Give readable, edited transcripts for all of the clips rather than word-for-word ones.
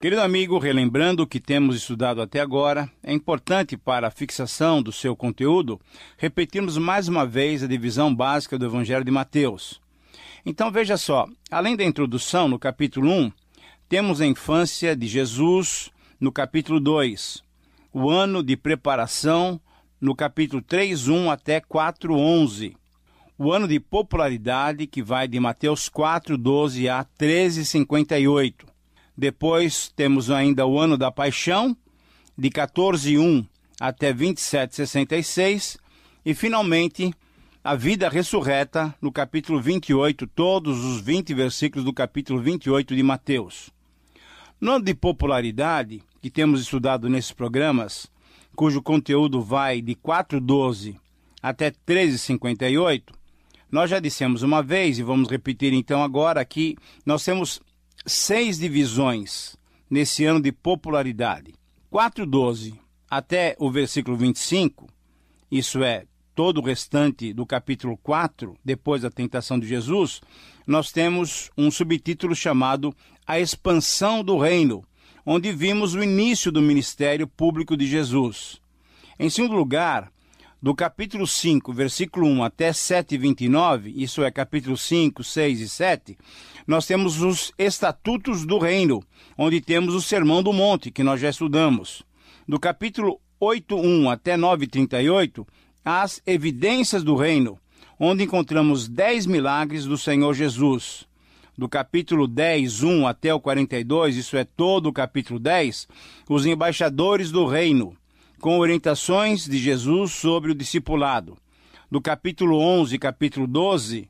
Querido amigo, relembrando o que temos estudado até agora, é importante para a fixação do seu conteúdo repetirmos mais uma vez a divisão básica do Evangelho de Mateus. Então veja só, além da introdução no capítulo 1, temos a infância de Jesus no capítulo 2, o ano de preparação no capítulo 3:1 até 4:11, o ano de popularidade que vai de Mateus 4:12 a 13:58. Depois temos ainda o ano da paixão, de 14:1 até 27:66, e finalmente a vida ressurreta no capítulo 28, todos os 20 versículos do capítulo 28 de Mateus. No ano de popularidade, que temos estudado nesses programas, cujo conteúdo vai de 4:12 até 13:58, nós já dissemos uma vez, e vamos repetir então agora, que nós temos 6 divisões nesse ano de popularidade. 4:12 até o versículo 25, isso é, todo o restante do capítulo 4, depois da tentação de Jesus, nós temos um subtítulo chamado A Expansão do Reino, onde vimos o início do ministério público de Jesus. Em segundo lugar, do capítulo 5, versículo 1 até 7:29, isso é, capítulo 5, 6 e 7, nós temos os estatutos do reino, onde temos o Sermão do Monte, que nós já estudamos. Do capítulo 8:1 até 9:38, as evidências do reino, onde encontramos 10 milagres do Senhor Jesus. Do capítulo 10:1 até o 42, isso é, todo o capítulo 10, os embaixadores do reino, com orientações de Jesus sobre o discipulado. Do capítulo 11 e capítulo 12,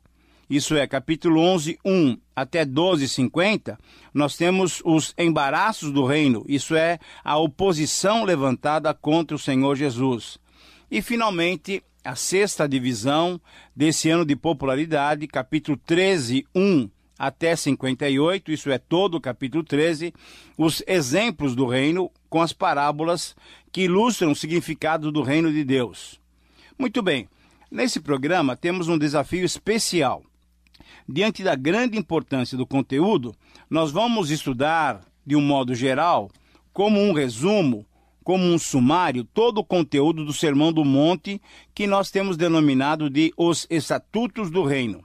isso é, capítulo 11:1 até 12:50, nós temos os embaraços do reino, isso é, a oposição levantada contra o Senhor Jesus. E, finalmente, a sexta divisão desse ano de popularidade, capítulo 13:1 até 58, isso é, todo o capítulo 13, os exemplos do reino com as parábolas que ilustram o significado do reino de Deus. Muito bem, nesse programa temos um desafio especial. Diante da grande importância do conteúdo, nós vamos estudar, de um modo geral, como um resumo, como um sumário, todo o conteúdo do Sermão do Monte, que nós temos denominado de Os Estatutos do Reino.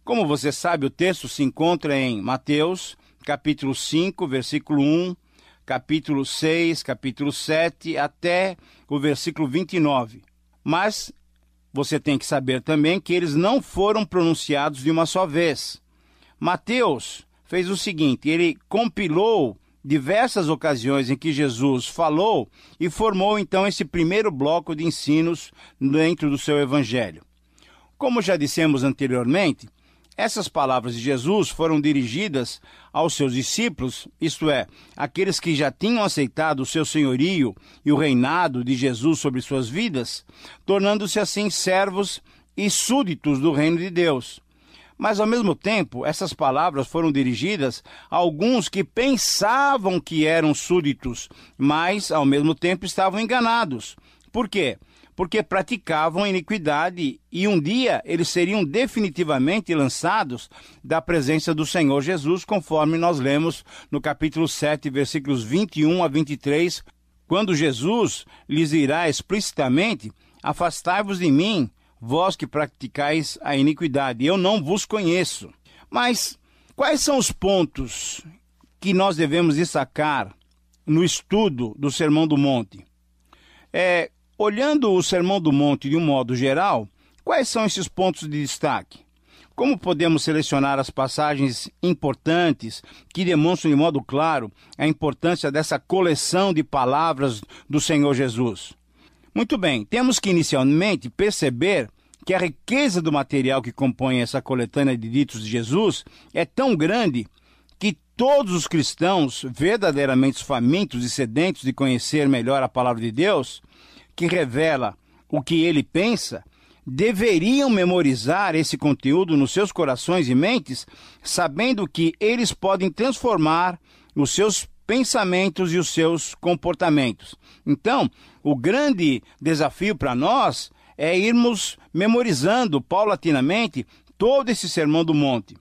Como você sabe, o texto se encontra em Mateus, capítulo 5, versículo 1, capítulo 6, capítulo 7, até o versículo 29. Mas você tem que saber também que eles não foram pronunciados de uma só vez. Mateus fez o seguinte, ele compilou diversas ocasiões em que Jesus falou e formou então esse primeiro bloco de ensinos dentro do seu evangelho. Como já dissemos anteriormente, essas palavras de Jesus foram dirigidas aos seus discípulos, isto é, aqueles que já tinham aceitado o seu senhorio e o reinado de Jesus sobre suas vidas, tornando-se assim servos e súditos do reino de Deus. Mas, ao mesmo tempo, essas palavras foram dirigidas a alguns que pensavam que eram súditos, mas, ao mesmo tempo, estavam enganados. Por quê? Porque praticavam iniquidade e um dia eles seriam definitivamente lançados da presença do Senhor Jesus, conforme nós lemos no capítulo 7, versículos 21 a 23, quando Jesus lhes dirá explicitamente: afastai-vos de mim, vós que praticais a iniquidade, eu não vos conheço. Mas quais são os pontos que nós devemos destacar no estudo do Sermão do Monte? Olhando o Sermão do Monte de um modo geral, quais são esses pontos de destaque? Como podemos selecionar as passagens importantes que demonstram de modo claro a importância dessa coleção de palavras do Senhor Jesus? Muito bem, temos que inicialmente perceber que a riqueza do material que compõe essa coletânea de ditos de Jesus é tão grande que todos os cristãos verdadeiramente famintos e sedentos de conhecer melhor a palavra de Deus, que revela o que ele pensa, deveriam memorizar esse conteúdo nos seus corações e mentes, sabendo que eles podem transformar os seus pensamentos e os seus comportamentos. Então, o grande desafio para nós é irmos memorizando paulatinamente todo esse Sermão do Monte.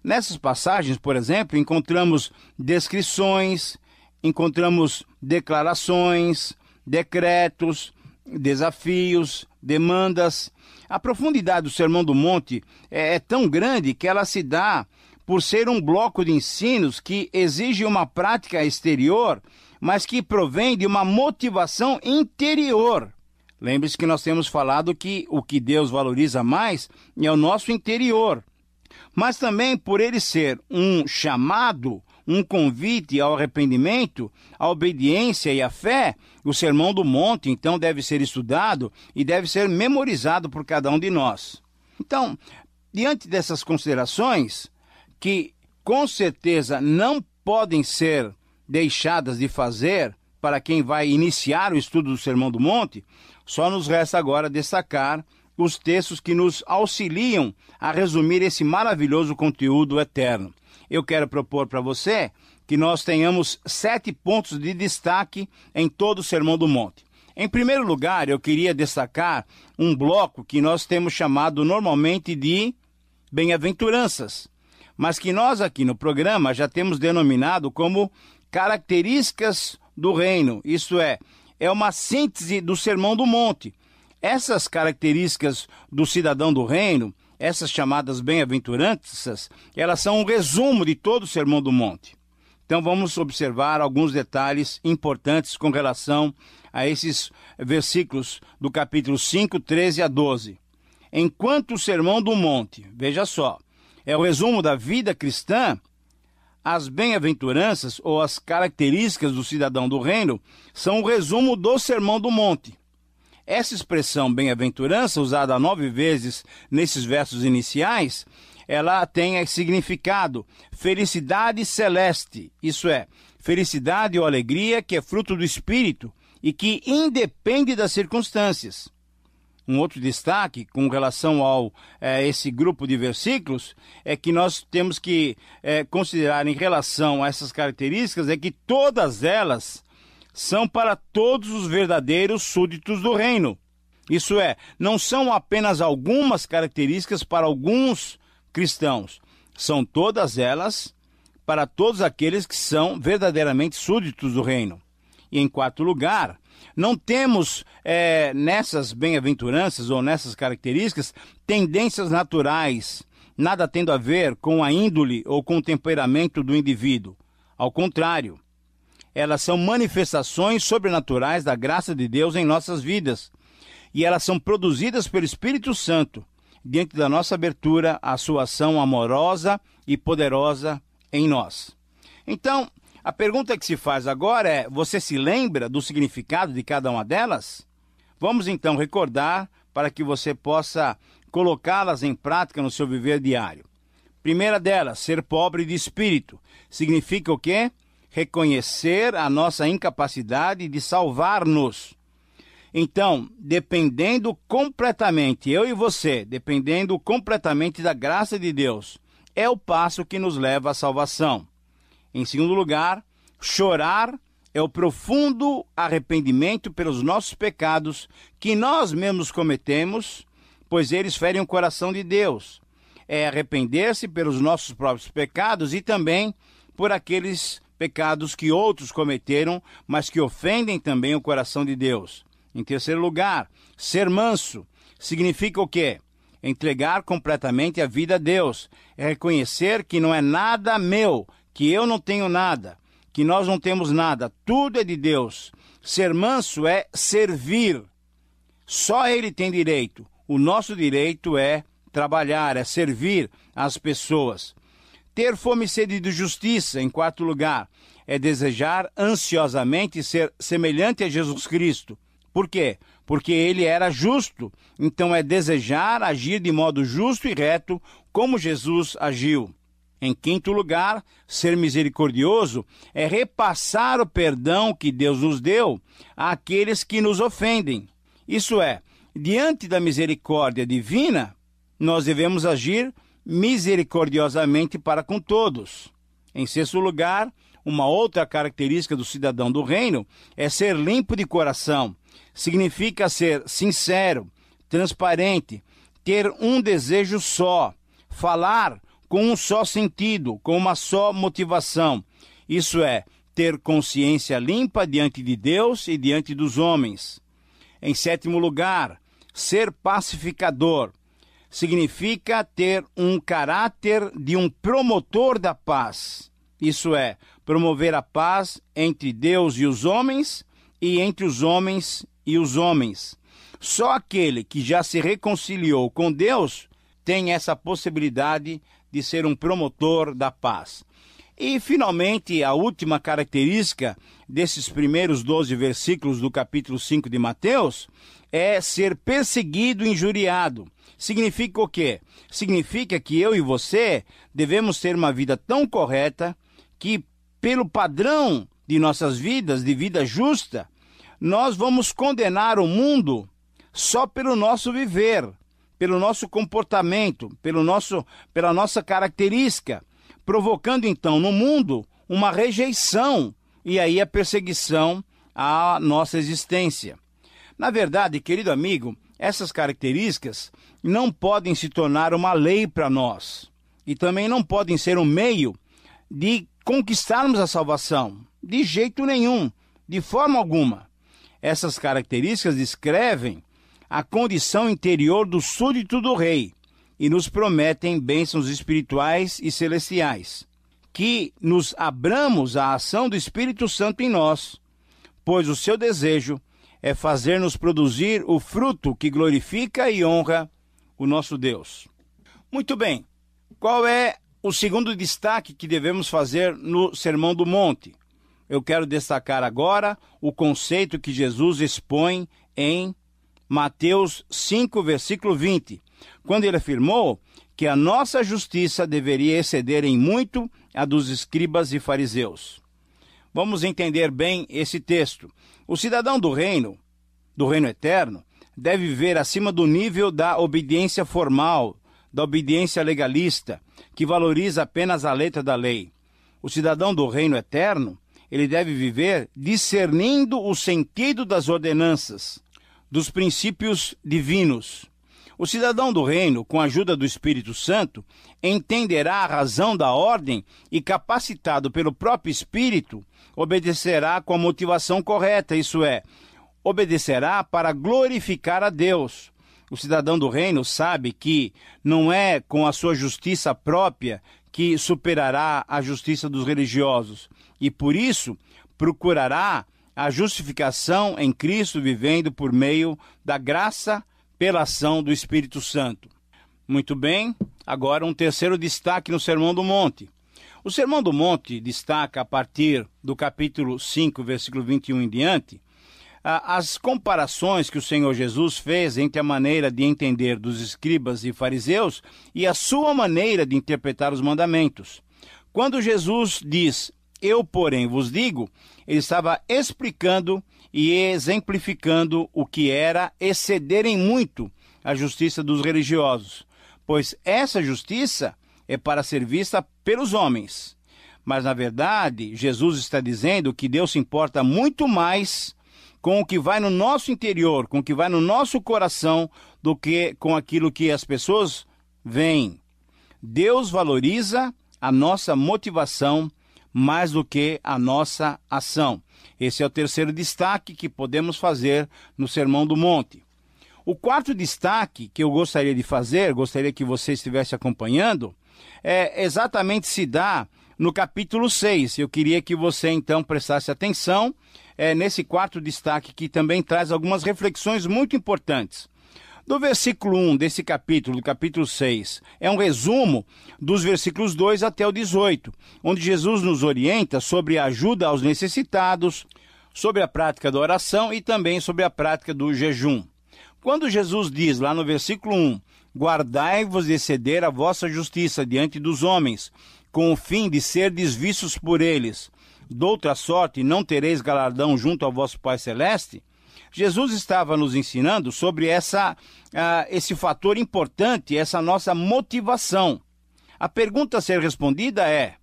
Nessas passagens, por exemplo, encontramos descrições, encontramos declarações, decretos, desafios, demandas. A profundidade do Sermão do Monte é tão grande que ela se dá por ser um bloco de ensinos que exige uma prática exterior, mas que provém de uma motivação interior. Lembre-se que nós temos falado que o que Deus valoriza mais é o nosso interior. Mas também por ele ser um chamado, um convite ao arrependimento, à obediência e à fé, o Sermão do Monte, então, deve ser estudado e deve ser memorizado por cada um de nós. Então, diante dessas considerações, que com certeza não podem ser deixadas de fazer para quem vai iniciar o estudo do Sermão do Monte, só nos resta agora destacar os textos que nos auxiliam a resumir esse maravilhoso conteúdo eterno. Eu quero propor para você que nós tenhamos 7 pontos de destaque em todo o Sermão do Monte. Em primeiro lugar, eu queria destacar um bloco que nós temos chamado normalmente de bem-aventuranças, mas que nós aqui no programa já temos denominado como características do reino, isto é uma síntese do Sermão do Monte. Essas características do cidadão do reino, essas chamadas bem-aventuranças, elas são um resumo de todo o Sermão do Monte. Então vamos observar alguns detalhes importantes com relação a esses versículos do capítulo 5, 13 a 12. Enquanto o Sermão do Monte, veja só, é o resumo da vida cristã, as bem-aventuranças ou as características do cidadão do reino são o resumo do Sermão do Monte. Essa expressão bem-aventurança, usada 9 vezes nesses versos iniciais, ela tem significado felicidade celeste, isso é, felicidade ou alegria que é fruto do Espírito e que independe das circunstâncias. Um outro destaque com relação a esse grupo de versículos é que nós temos que considerar em relação a essas características é que todas elas são para todos os verdadeiros súditos do reino. Isso é, não são apenas algumas características para alguns cristãos, são todas elas para todos aqueles que são verdadeiramente súditos do reino. E em quarto lugar, não temos nessas bem-aventuranças ou nessas características tendências naturais, nada tendo a ver com a índole ou com o temperamento do indivíduo. Ao contrário, elas são manifestações sobrenaturais da graça de Deus em nossas vidas. E elas são produzidas pelo Espírito Santo, diante da nossa abertura à sua ação amorosa e poderosa em nós. Então, a pergunta que se faz agora é, você se lembra do significado de cada uma delas? Vamos então recordar para que você possa colocá-las em prática no seu viver diário. Primeira delas, ser pobre de espírito. Significa o quê? Reconhecer a nossa incapacidade de salvar-nos. Então, dependendo completamente, eu e você, dependendo completamente da graça de Deus, é o passo que nos leva à salvação. Em segundo lugar, chorar é o profundo arrependimento pelos nossos pecados que nós mesmos cometemos, pois eles ferem o coração de Deus. É arrepender-se pelos nossos próprios pecados e também por aqueles pecados que outros cometeram, mas que ofendem também o coração de Deus. Em terceiro lugar, ser manso significa o quê? Entregar completamente a vida a Deus. É reconhecer que não é nada meu, que eu não tenho nada, que nós não temos nada, tudo é de Deus. Ser manso é servir. Só Ele tem direito. O nosso direito é trabalhar, é servir as pessoas. Ter fome e sede de justiça, em quarto lugar, é desejar ansiosamente ser semelhante a Jesus Cristo. Por quê? Porque ele era justo, então é desejar agir de modo justo e reto, como Jesus agiu. Em quinto lugar, ser misericordioso é repassar o perdão que Deus nos deu àqueles que nos ofendem. Isso é, diante da misericórdia divina, nós devemos agir misericordiosamente para com todos. Em sexto lugar, uma outra característica do cidadão do reino é ser limpo de coração. Significa ser sincero, transparente, ter um desejo só, falar com um só sentido, com uma só motivação. Isso é, ter consciência limpa diante de Deus e diante dos homens. Em sétimo lugar, ser pacificador. Significa ter um caráter de um promotor da paz. Isso é, promover a paz entre Deus e os homens e entre os homens e os homens. Só aquele que já se reconciliou com Deus tem essa possibilidade de ser um promotor da paz. E, finalmente, a última característica desses primeiros 12 versículos do capítulo 5 de Mateus é ser perseguido e injuriado. Significa o quê? Significa que eu e você devemos ter uma vida tão correta que, pelo padrão de nossas vidas, de vida justa, nós vamos condenar o mundo só pelo nosso viver, pelo nosso comportamento, pela nossa característica, provocando então no mundo uma rejeição e aí a perseguição à nossa existência. Na verdade, querido amigo, essas características não podem se tornar uma lei para nós e também não podem ser um meio de conquistarmos a salvação, de jeito nenhum, de forma alguma. Essas características descrevem a condição interior do súdito do rei e nos prometem bênçãos espirituais e celestiais, que nos abramos à ação do Espírito Santo em nós, pois o seu desejo é fazer-nos produzir o fruto que glorifica e honra o nosso Deus. Muito bem, qual é o segundo destaque que devemos fazer no Sermão do Monte? Eu quero destacar agora o conceito que Jesus expõe em Mateus 5, versículo 20, quando ele afirmou que a nossa justiça deveria exceder em muito a dos escribas e fariseus. Vamos entender bem esse texto. O cidadão do reino eterno, deve viver acima do nível da obediência formal, da obediência legalista, que valoriza apenas a letra da lei. O cidadão do reino eterno, ele deve viver discernindo o sentido das ordenanças, dos princípios divinos. O cidadão do reino, com a ajuda do Espírito Santo, entenderá a razão da ordem e, capacitado pelo próprio Espírito, obedecerá com a motivação correta, isso é, obedecerá para glorificar a Deus. O cidadão do reino sabe que não é com a sua justiça própria que superará a justiça dos religiosos, e por isso procurará a justificação em Cristo, vivendo por meio da graça pela ação do Espírito Santo. Muito bem, agora um terceiro destaque no Sermão do Monte. O Sermão do Monte destaca, a partir do capítulo 5, versículo 21 em diante, as comparações que o Senhor Jesus fez entre a maneira de entender dos escribas e fariseus e a sua maneira de interpretar os mandamentos. Quando Jesus diz, eu, porém, vos digo, ele estava explicando e exemplificando o que era excederem muito a justiça dos religiosos, pois essa justiça é para ser vista pelos homens. Mas, na verdade, Jesus está dizendo que Deus se importa muito mais com o que vai no nosso interior, com o que vai no nosso coração, do que com aquilo que as pessoas veem. Deus valoriza a nossa motivação mais do que a nossa ação. Esse é o terceiro destaque que podemos fazer no Sermão do Monte. O quarto destaque que eu gostaria de fazer, gostaria que você estivesse acompanhando, exatamente se dá no capítulo 6. Eu queria que você então prestasse atenção nesse quarto destaque, que também traz algumas reflexões muito importantes. Do versículo 1 desse capítulo, do capítulo 6, é um resumo dos versículos 2 até o 18, onde Jesus nos orienta sobre a ajuda aos necessitados, sobre a prática da oração e também sobre a prática do jejum. Quando Jesus diz lá no versículo 1, guardai-vos de exceder a vossa justiça diante dos homens, com o fim de serdes vistos por eles, doutra sorte não tereis galardão junto ao vosso Pai Celeste, Jesus estava nos ensinando sobre esse fator importante, essa nossa motivação. A pergunta a ser respondida é,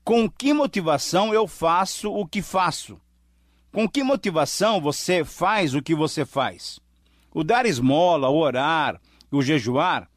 com que motivação eu faço o que faço? Com que motivação você faz o que você faz? O dar esmola, o orar, o jejuar,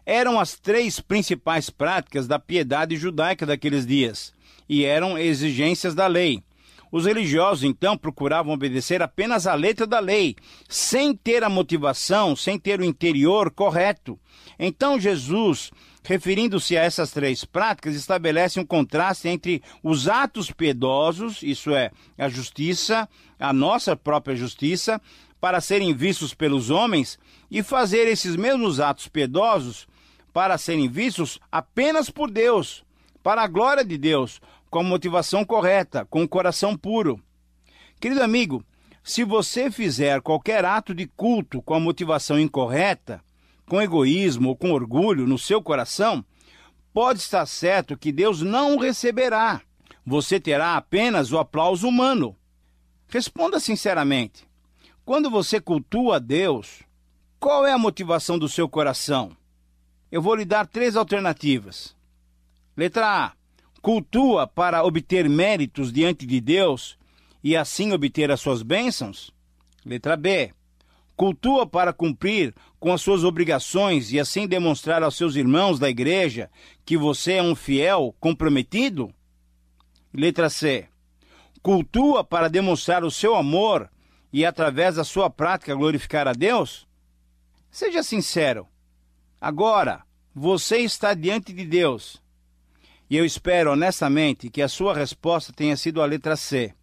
eram as três principais práticas da piedade judaica daqueles dias. e eram exigências da lei. Os religiosos, então, procuravam obedecer apenas a letra da lei, sem ter a motivação, sem ter o interior correto. Então, Jesus, referindo-se a essas três práticas, estabelece um contraste entre os atos piedosos, isso é, a justiça, a nossa própria justiça, para serem vistos pelos homens, e fazer esses mesmos atos piedosos para serem vistos apenas por Deus, para a glória de Deus, com a motivação correta, com o coração puro. Querido amigo, se você fizer qualquer ato de culto com a motivação incorreta, com egoísmo ou com orgulho no seu coração, pode estar certo que Deus não o receberá. Você terá apenas o aplauso humano. Responda sinceramente. Quando você cultua a Deus, qual é a motivação do seu coração? Eu vou lhe dar 3 alternativas. Letra A. Cultua para obter méritos diante de Deus e assim obter as suas bênçãos? Letra B. Cultua para cumprir com as suas obrigações e assim demonstrar aos seus irmãos da igreja que você é um fiel comprometido? Letra C. Cultua para demonstrar o seu amor e através da sua prática glorificar a Deus? Seja sincero. Agora, você está diante de Deus. E eu espero honestamente que a sua resposta tenha sido a letra C.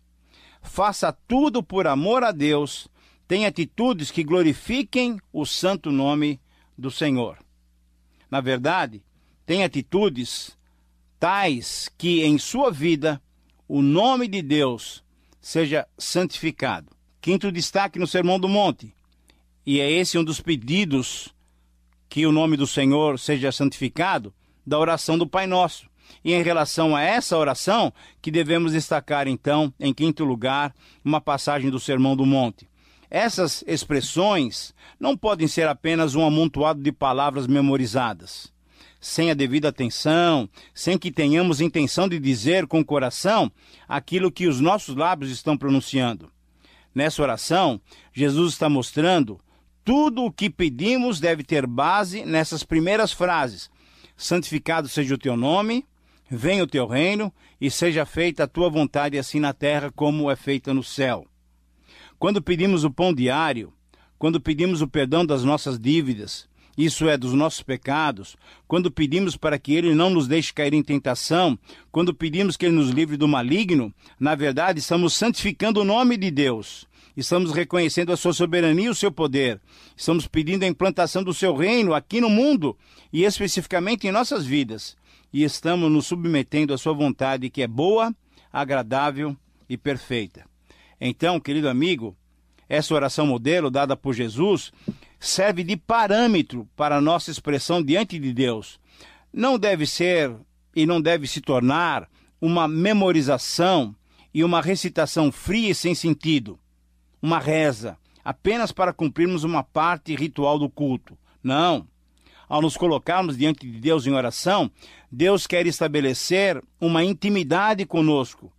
Faça tudo por amor a Deus, tenha atitudes que glorifiquem o santo nome do Senhor. Na verdade, tenha atitudes tais que em sua vida o nome de Deus seja santificado. 5º destaque no Sermão do Monte. E é esse um dos pedidos que o nome do Senhor seja santificado, da oração do Pai Nosso. E em relação a essa oração, que devemos destacar então, em 5º lugar, uma passagem do Sermão do Monte. Essas expressões não podem ser apenas um amontoado de palavras memorizadas. Sem a devida atenção, sem que tenhamos intenção de dizer com o coração aquilo que os nossos lábios estão pronunciando. Nessa oração, Jesus está mostrando tudo o que pedimos deve ter base nessas primeiras frases. Santificado seja o teu nome, venha o teu reino e seja feita a tua vontade assim na terra como é feita no céu. Quando pedimos o pão diário, quando pedimos o perdão das nossas dívidas, isso é, dos nossos pecados, quando pedimos para que Ele não nos deixe cair em tentação, quando pedimos que Ele nos livre do maligno, na verdade estamos santificando o nome de Deus. Estamos reconhecendo a sua soberania e o seu poder. Estamos pedindo a implantação do seu reino aqui no mundo e especificamente em nossas vidas. E estamos nos submetendo à sua vontade que é boa, agradável e perfeita. Então, querido amigo, essa oração modelo dada por Jesus serve de parâmetro para a nossa expressão diante de Deus. Não deve ser e não deve se tornar uma memorização e uma recitação fria e sem sentido. Uma reza, apenas para cumprirmos uma parte ritual do culto. Não. Ao nos colocarmos diante de Deus em oração, Deus quer estabelecer uma intimidade conosco.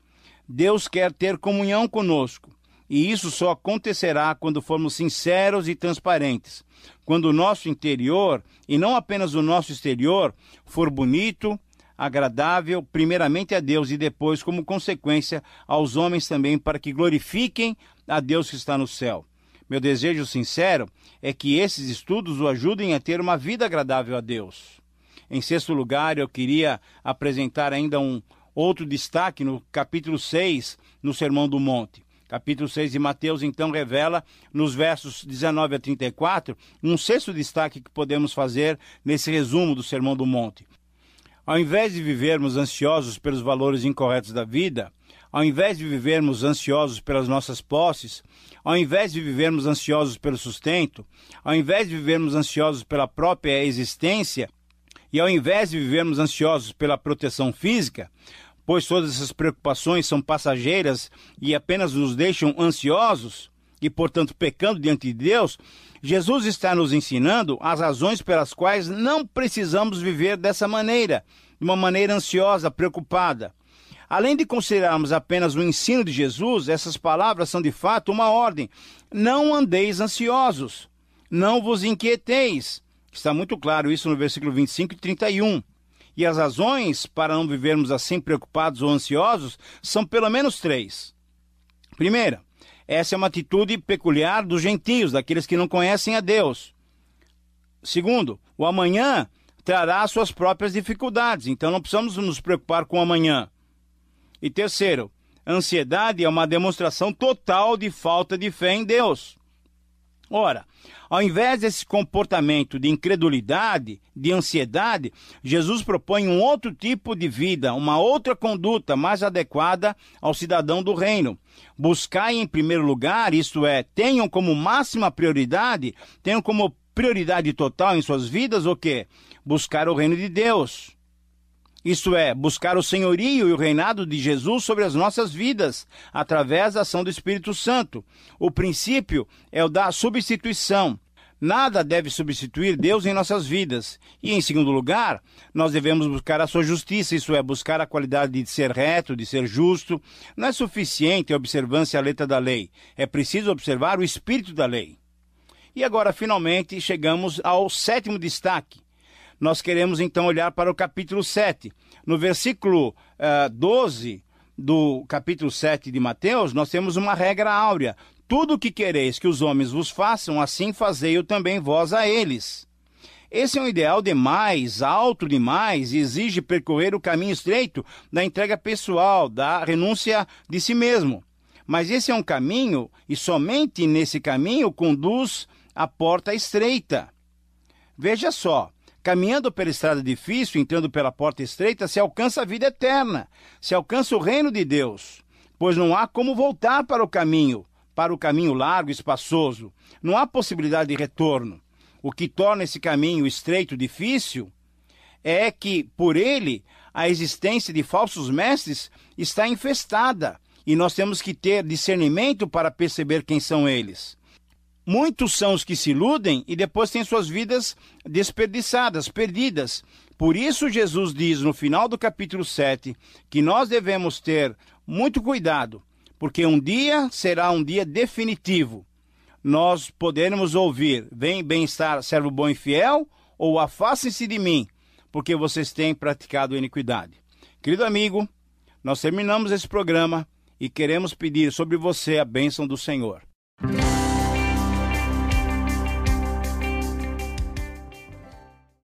Deus quer ter comunhão conosco. E isso só acontecerá quando formos sinceros e transparentes. Quando o nosso interior, e não apenas o nosso exterior, for bonito, agradável, primeiramente a Deus e depois, como consequência, aos homens também, para que glorifiquem a Deus que está no céu. Meu desejo sincero é que esses estudos o ajudem a ter uma vida agradável a Deus. Em 6º lugar, eu queria apresentar ainda um outro destaque no capítulo 6, no Sermão do Monte. Capítulo 6 de Mateus, então, revela, nos versos 19 a 34, um 6º destaque que podemos fazer nesse resumo do Sermão do Monte. Ao invés de vivermos ansiosos pelos valores incorretos da vida, ao invés de vivermos ansiosos pelas nossas posses, ao invés de vivermos ansiosos pelo sustento, ao invés de vivermos ansiosos pela própria existência, e ao invés de vivermos ansiosos pela proteção física, pois todas essas preocupações são passageiras e apenas nos deixam ansiosos e, portanto, pecando diante de Deus, Jesus está nos ensinando as razões pelas quais não precisamos viver dessa maneira, de uma maneira ansiosa, preocupada. Além de considerarmos apenas o ensino de Jesus, essas palavras são de fato uma ordem. Não andeis ansiosos, não vos inquieteis. Está muito claro isso no versículo 25 e 31. E as razões para não vivermos assim preocupados ou ansiosos são pelo menos 3. Primeira, essa é uma atitude peculiar dos gentios, daqueles que não conhecem a Deus. Segundo, o amanhã trará suas próprias dificuldades, então não precisamos nos preocupar com o amanhã. E terceiro, a ansiedade é uma demonstração total de falta de fé em Deus. Ora, ao invés desse comportamento de incredulidade, de ansiedade, Jesus propõe um outro tipo de vida, uma outra conduta mais adequada ao cidadão do reino. Buscai em primeiro lugar, isto é, tenham como máxima prioridade, tenham como prioridade total em suas vidas o quê? Buscar o reino de Deus. Isto é, buscar o senhorio e o reinado de Jesus sobre as nossas vidas, através da ação do Espírito Santo. O princípio é o da substituição. Nada deve substituir Deus em nossas vidas. E, em segundo lugar, nós devemos buscar a sua justiça, isso é, buscar a qualidade de ser reto, de ser justo. Não é suficiente a observância à letra da lei. É preciso observar o espírito da lei. E agora, finalmente, chegamos ao 7º destaque. Nós queremos, então, olhar para o capítulo 7. No versículo 12 do capítulo 7 de Mateus, nós temos uma regra áurea. Tudo o que quereis que os homens vos façam, assim fazei-o também vós a eles. Esse é um ideal demais, alto demais, e exige percorrer o caminho estreito da entrega pessoal, da renúncia de si mesmo. Mas esse é um caminho, e somente nesse caminho conduz à porta estreita. Veja só. Caminhando pela estrada difícil, entrando pela porta estreita, se alcança a vida eterna, se alcança o reino de Deus, pois não há como voltar para o caminho largo e espaçoso. Não há possibilidade de retorno. O que torna esse caminho estreito difícil é que, por ele, a existência de falsos mestres está infestada, e nós temos que ter discernimento para perceber quem são eles. Muitos são os que se iludem e depois têm suas vidas desperdiçadas, perdidas. Por isso Jesus diz no final do capítulo 7 que nós devemos ter muito cuidado, porque um dia será um dia definitivo. Nós poderemos ouvir, vem bem-estar, servo bom e fiel, ou afastem-se de mim, porque vocês têm praticado iniquidade. Querido amigo, nós terminamos esse programa e queremos pedir sobre você a bênção do Senhor.